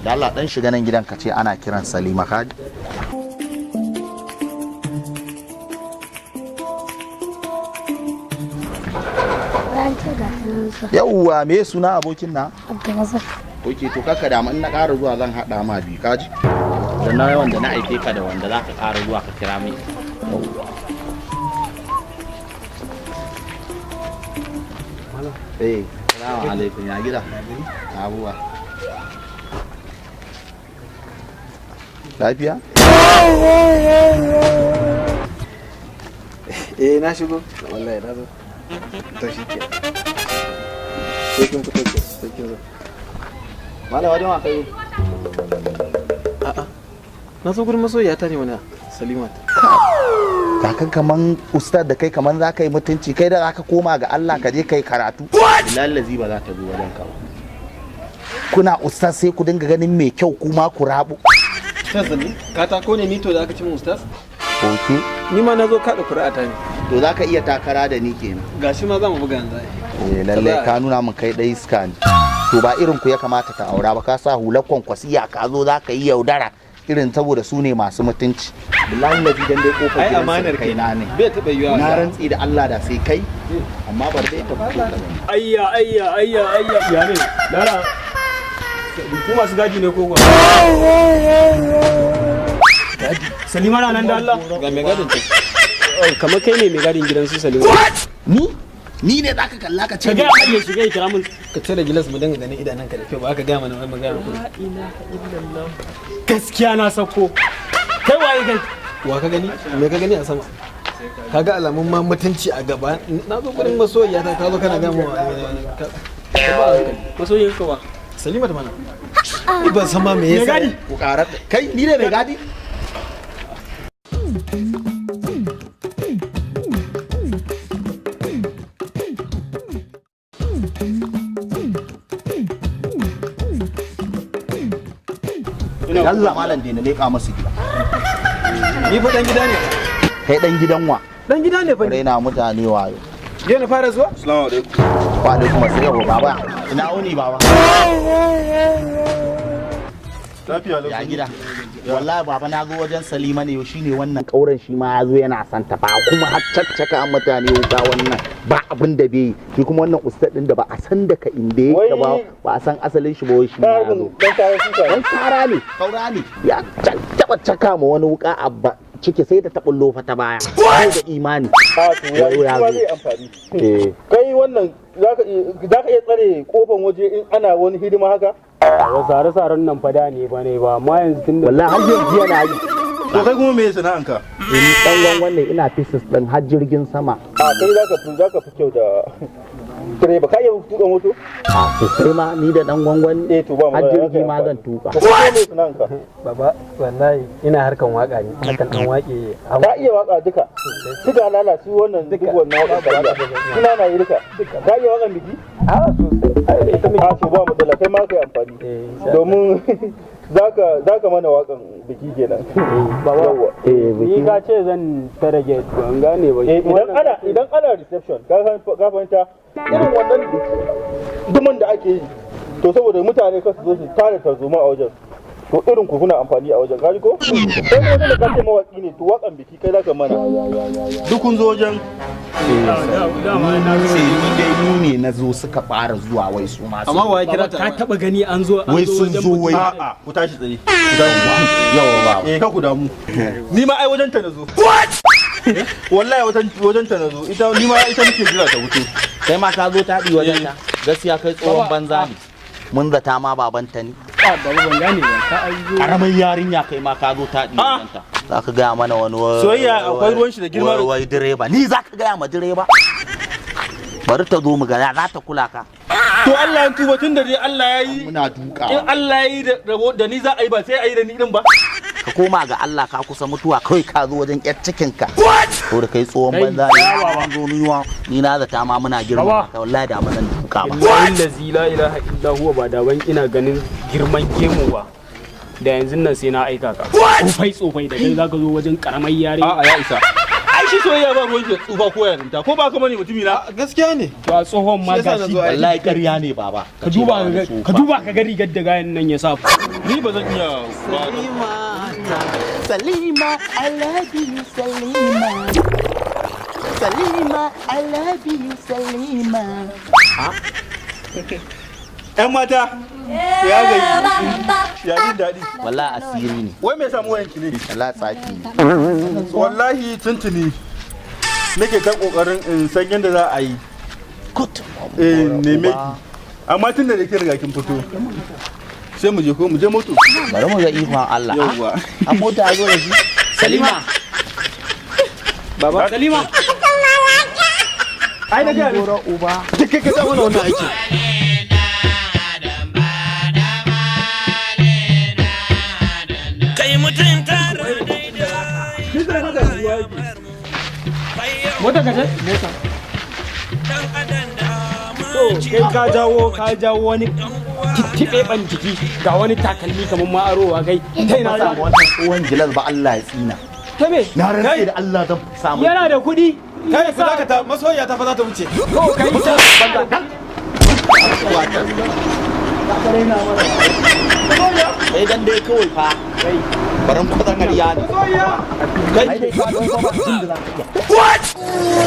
da Allah dan shiga nan gidan ka ce ana kiran Salima kaji. Yawwa me suna abokin na? Abdulrazak. Oke to kaka da in na ƙara zuwa zan haɗa ma biyu kaji. Da na wanda na aike ka da wanda za ka ƙara zuwa ka kira mai. Eh, salamu alaikum ya gida. Abuwa. Lafiya? Eh na shigo. Wallahi na zo. To shi ke. Sai kin fito ke, sai kin zo. Malam wajen wa kai? A'a. Na zo gurin masoyiya ta ne mana Salima. Kakan kaman ustad da kai kaman za ka yi mutunci kai da za ka koma ga Allah ka je kai karatu. Lallazi ba za ta zo wajen ka ba. Kuna ustad sai ku dinga ganin mai kyau kuma ku rabu. Ustaz ne? Katako ne ni to da aka ci mun ustaz? Okay. Ni ma na zo kaɗa ƙuri'a ta ne. To za ka iya takara da ni kenan. Gashi ma za mu buga yanzu. Lalle ka nuna min kai ɗaya iska ne. To ba irin ku ya kamata ka aura ba ka sa hular kwankwasiya ka zo za ka yi yaudara irin saboda su ne masu mutunci. Billahi lafi dan dai kofar gidan amanar kai na ne. Bai taɓa yiwa. Na rantsi da Allah da sai kai. Amma bar dai ta fito ta. Ayya ya ne. Dara. Ku masu gadi ne ko kuwa? Salima na nan da Allah. Ga mai gadin ta. Kamar kai ne mai gadin gidan su Salima. Ni ne zaka kalla ka ce. Ka ga ya shiga ya kira mun. Ka cire gilas mu dinga ganin idanun ka da kyau ba ka ga mana wai magana. La ilaha illallah. Gaskiya na sako. Kai waye kai? Wa ka gani? Me ka gani a sama? Ka ga alamun ma mutunci a gaba. Na zo gurin masoyiya ta ka zo kana ga mu. Masoyin ka ba. Salima da mana. Ban san ma me yasa. Me gadi? Ku karar kai ni ne mai gadi. Allah malam da na leka masu gida. Ni fa dan gida ne. Kai dan gidan wa? Dan gida ne fa. Raina mutane wayo. Je na fara zuwa? Assalamu alaikum. Wa alaikum assalam baba. Ina wuni baba. Lafiya lau. Ya gida. Wallahi baba na zo wajen Salima ne shine wannan kauren shi ma ya zo yana son ta ba kuma har caccaka mutane wuka wannan ba abin da bai shi kuma wannan ustad din da ba a san daga inda yake ba a san asalin shi ba shi ma ya zo. Dan tsara ne kaura ne ya taba caka ma wani wuka a ciki sai da taɓin lofa ta baya sai da imani. A to ya zai amfani. Kai wannan za ka iya tsare kofan waje in ana wani hidima haka? Sare-saren nan fada ne ba ne ba amma yanzu tun da wallahi har yanzu yana yi. To kai kuma me sana'anka? Dan wannan ina pieces din har jirgin sama. A kai zaka fi kyau da direba ka iya tuka moto? A sosai ma ni da dan gwangwan har jirgi ma zan tuka. Ko me sana'anka? Baba wallahi ina harkan waka ne. Harkan dan waƙe. Ka iya waka duka. Duka lalace wannan duk wannan waka. Ina na yi duka. Ka iya wakan biki? A sosai. Ita me ka ce ba mu da kai ma kai amfani. Domin zaka mana wakan biki kenan. Baba ni ka ce zan tare gate ban gane ba. Idan ana reception ka fahimta irin wannan dumin da ake yi to saboda mutane kasu zo su tare tarzoma a wajen to irin ku kuna amfani a wajen kaji ko sai kuma da kace mawaki ne to wakan biki kai zaka mana duk kun zo wajen ni ne na zo suka fara zuwa wai su ma amma wai kira ta ka taba gani an zo wai sun zo wai a'a ku tashi tsaye yawa ba ka ku damu ni ma ai wajen ta nazo wallahi wajen ta nazo ita ni ma ita nake jira ta wuce kai ma ka zo taɗi wajen ta gaskiya kai tsohon banza ne mun zata ma babanta ne baba ban gane ba ka aizo karamin yarinya kai ma ka zo taɗi wajen ta za ka gaya mana wani soyayya akwai ruwan shi da girma wai direba ni za ka gaya ma direba bari ta zo mu ga za ta kula ka to Allah ya tuba tun da dai Allah ya yi muna duka in Allah ya yi da ni za a yi ba sai a yi da ni din ba ka koma ga Allah ka kusa mutuwa kawai ka zo wajen yar cikin ka ko da kai tsohon banza ne zo ni na zata ma muna girma ka wallahi da mazan duka ba wallahi la ilaha illa huwa ba da ban ina ganin girman gemu ba da yanzu nan sai na aika ka tsofai da kai zaka zo wajen karamar yare a'a ya isa ai shi soyayya ba ruwan ke tsufa ko yarinta ko ba ka bane mutumi na. Gaskiya ne. to a tsohon ma gashi wallahi ƙarya ne baba ka duba ka ga rigar da gayan nan ya sa Ni ba zan iya ba. Salima I love you Salima I love you Salima. Ƴan mata ya gaji ya jin daɗi. Wallahi asiri ne. Wai me samu wayanki ne? Wallahi tsafi ne. Wallahi tuntuni nake ta kokarin in san yadda za a yi. Neme ki. Amma tun da nake riga kin fito. Sai mu je ko mu je moto. Bari mu ga ikon Allah. Yawwa. A mota zo da shi. Salima. baba Salima ai da ga Gora uba. Kike ka zama wannan aiki. Kai mutum tare mota ka je mota to kai ka jawo wani tibe ban jiki ga wani takalmi kamar ma arowa kai kai na samu wannan tsohon gilas ba Allah ya tsina. ta me Na rantsa da Allah zan samu. yana da kuɗi Kai ku zaka ta masoyiya ta fa za ta wuce. to kai ta Sai dan dai kawai fa. Baran kwatan ƙarya ne. Kai dai ka ɗauka ba abin da za ka iya.